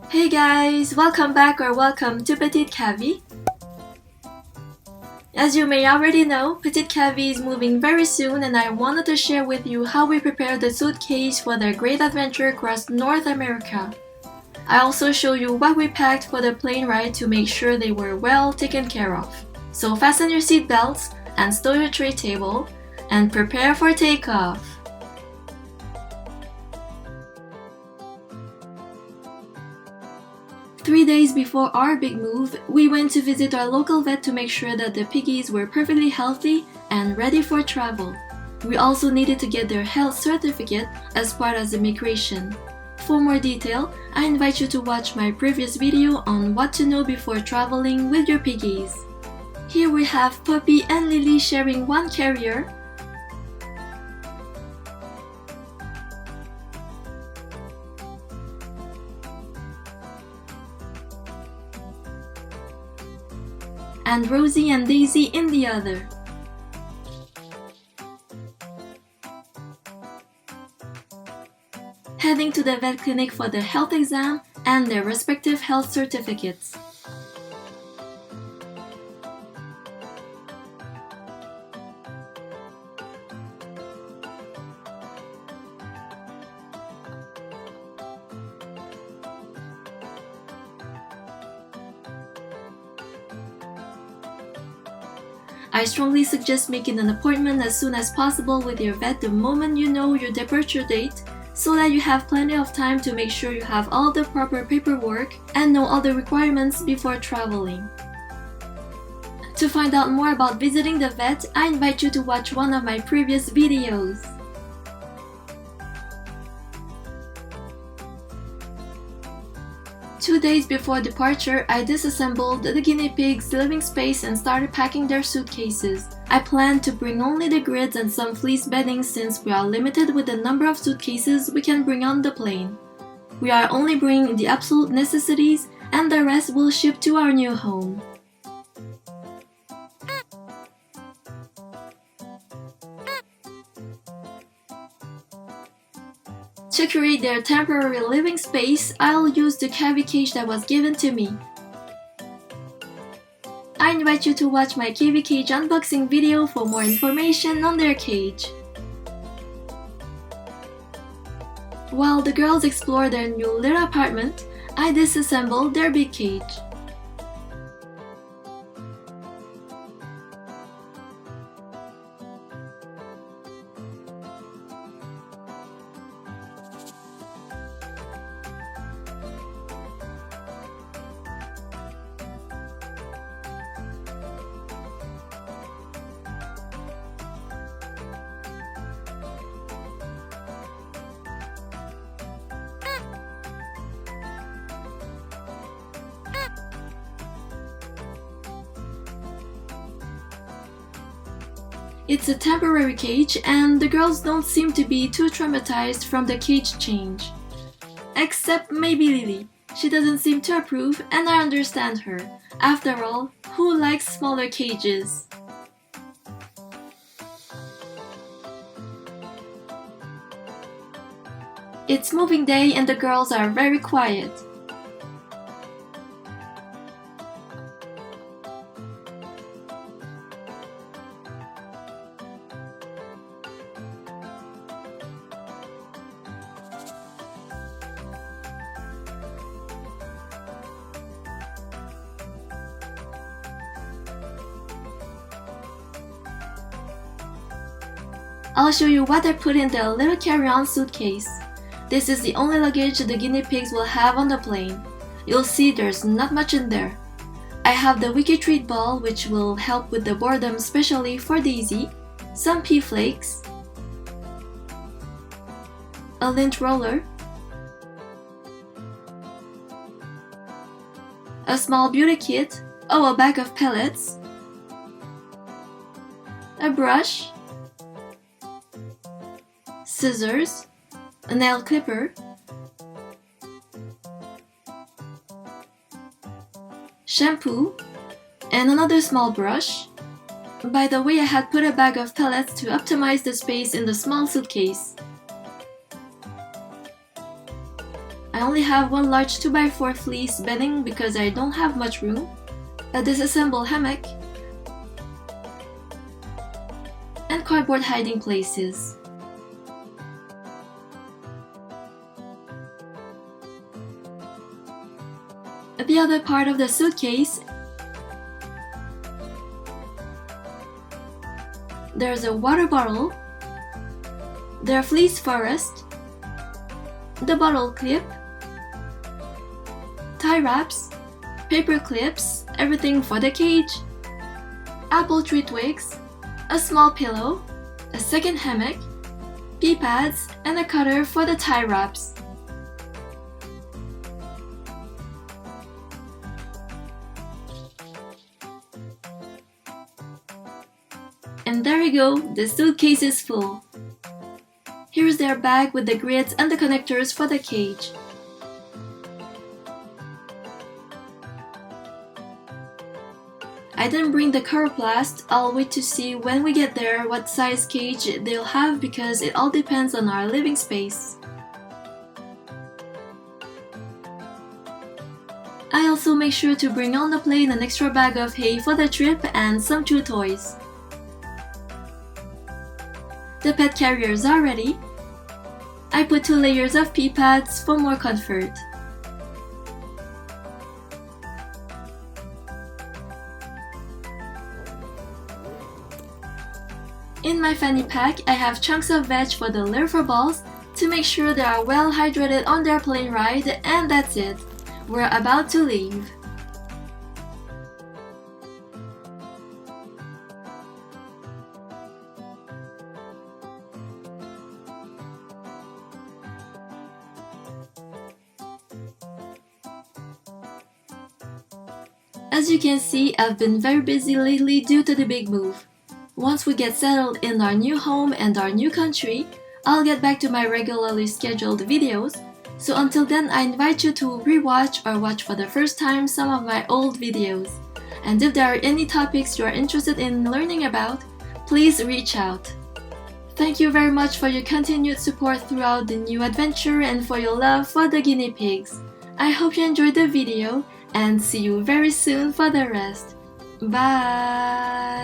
Hey guys! Welcome back or welcome to Petite Cavia. As you may already know, Petite Cavia is moving very soon and I wanted to share with you how we prepared the suitcase for their great adventure across North America. I also show you what we packed for the plane ride to make sure they were well taken care of. So fasten your seat belts and stow your tray table and prepare for takeoff. Three days before our big move, we went to visit our local vet to make sure that the piggies were perfectly healthy and ready for travel. We also needed to get their health certificate as part of the migration. For more detail, I invite you to watch my previous video on what to know before traveling with your piggies. Here we have Puppy and Lily sharing one carrier, and Rosie and Daisy in the other. Heading to the vet clinic for their health exam and their respective health certificates. I strongly suggest making an appointment as soon as possible with your vet the moment you know your departure date, so that you have plenty of time to make sure you have all the proper paperwork and know all the requirements before traveling. To find out more about visiting the vet, I invite you to watch one of my previous videos. Two days before departure, I disassembled the guinea pigs' living space and started packing their suitcases. I planned to bring only the grids and some fleece bedding since we are limited with the number of suitcases we can bring on the plane. We are only bringing the absolute necessities and the rest will ship to our new home. To create their temporary living space, I'll use the Cavia cage that was given to me. I invite you to watch my Cavia cage unboxing video for more information on their cage. While the girls explore their new little apartment, I disassembled their big cage. It's a temporary cage and the girls don't seem to be too traumatized from the cage change. Except maybe Lily. She doesn't seem to approve and I understand her. After all, who likes smaller cages? It's moving day and the girls are very quiet. I'll show you what I put in the little carry-on suitcase. This is the only luggage the guinea pigs will have on the plane. You'll see there's not much in there. I have the Wheeky treat ball which will help with the boredom especially for Daisy, some pea flakes, a lint roller, a small beauty kit, a bag of pellets, a brush, scissors, a nail clipper, shampoo, and another small brush, By the way, I had put a bag of pellets to optimize the space in the small suitcase. I only have one large 2x4 fleece bedding because I don't have much room, a disassembled hammock, and cardboard hiding places. The other part of the suitcase, there's a water bottle, their fleece forest, the bottle clip, tie wraps, paper clips, everything for the cage, apple tree twigs, a small pillow, a second hammock, pea pads, and a cutter for the tie wraps. And there you go, the suitcase is full. Here's their bag with the grids and the connectors for the cage. I didn't bring the coroplast. I'll wait to see when we get there what size cage they'll have because it all depends on our living space. I also make sure to bring on the plane an extra bag of hay for the trip and some chew toys. The pet carriers are ready. I put 2 layers of pea pads for more comfort. In my fanny pack, I have chunks of veg for the lure balls to make sure they are well hydrated on their plane ride, and that's it. We're about to leave. As you can see, I've been very busy lately due to the big move. Once we get settled in our new home and our new country, I'll get back to my regularly scheduled videos, so until then I invite you to rewatch or watch for the first time some of my old videos. And if there are any topics you are interested in learning about, please reach out. Thank you very much for your continued support throughout the new adventure and for your love for the guinea pigs. I hope you enjoyed the video and see you very soon for the rest. Bye!